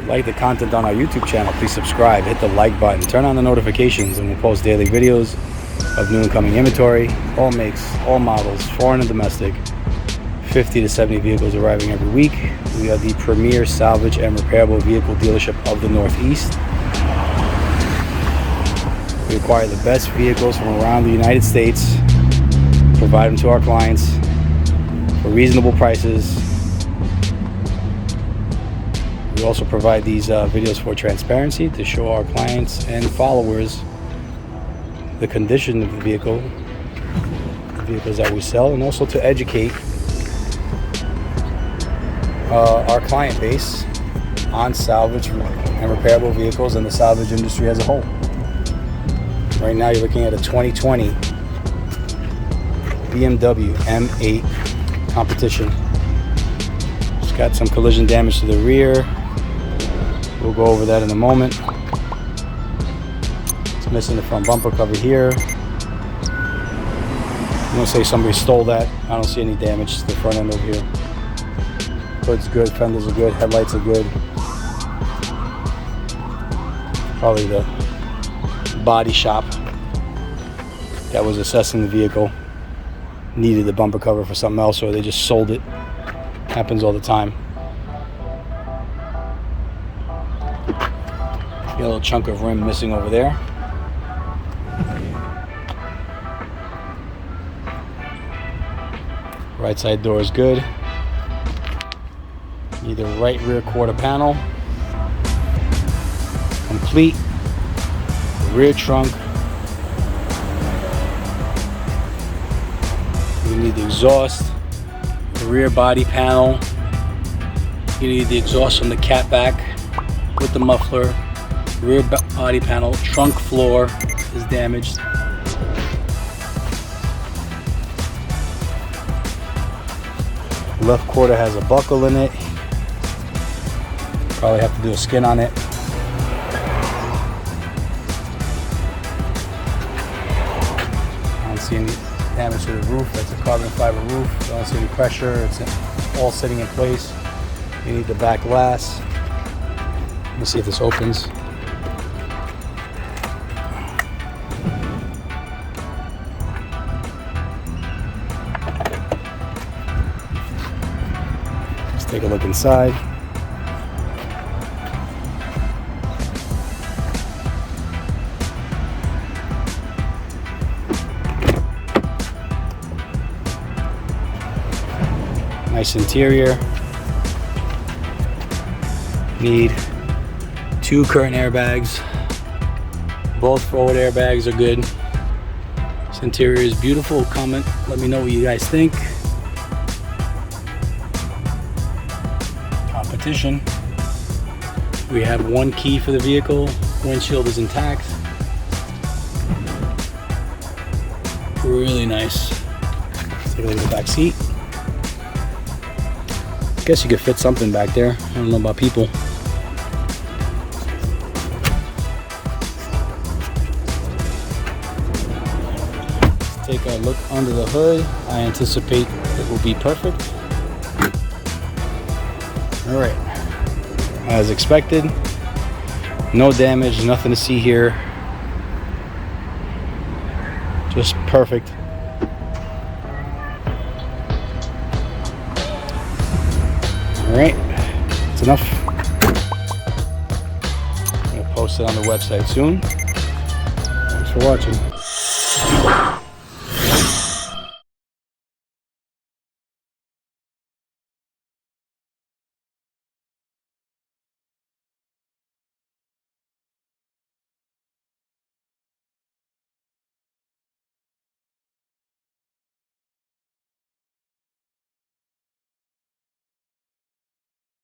like the content on our YouTube channel, please subscribe, hit the like button, turn on the notifications, and we'll post daily videos of new incoming inventory, all makes, all models, foreign and domestic. 50 to 70 vehicles arriving every week. We are the premier salvage and repairable vehicle dealership of the Northeast. We acquire the best vehicles from around the United States, provide them to our clients for reasonable prices. We also provide these videos for transparency to show our clients and followers the condition of the vehicle, the vehicles that we sell, and also to educate our client base on salvage and repairable vehicles and the salvage industry as a whole. Right now you're looking at a 2020 BMW M8 competition. It's got some collision damage to the rear. We'll go over that in a moment. It's missing the front bumper cover here. I'm gonna say somebody stole that. I don't see any damage to the front end over here. Hood's good, fenders are good, headlights are good. Probably the body shop that was assessing the vehicle needed the bumper cover for something else, or they just sold it. Happens all the time. Got a little chunk of rim missing over there. Right side door is good. Need the right rear quarter panel. Complete. Rear trunk. You need the exhaust. The rear body panel. You need the exhaust from the cat back with the muffler. Rear body panel. Trunk floor is damaged. Left quarter has a buckle in it. Probably have to do a skin on it. I don't see any damage to the roof. That's a carbon fiber roof. I don't see any pressure. It's all sitting in place. You need the back glass. Let me see if this opens. Let's take a look inside. Nice interior. Need 2 curtain airbags. Both forward airbags are good. This interior is beautiful. Comment, let me know what you guys think. Competition. We have 1 key for the vehicle. Windshield is intact. Really nice. Let's take a look at the back seat. Guess you could fit something back there. I don't know about people. Let's take a look under the hood. I anticipate it will be perfect. All right, as expected, no damage, nothing to see here. Just perfect. Alright, that's enough. I'm going to post it on the website soon. Thanks for watching.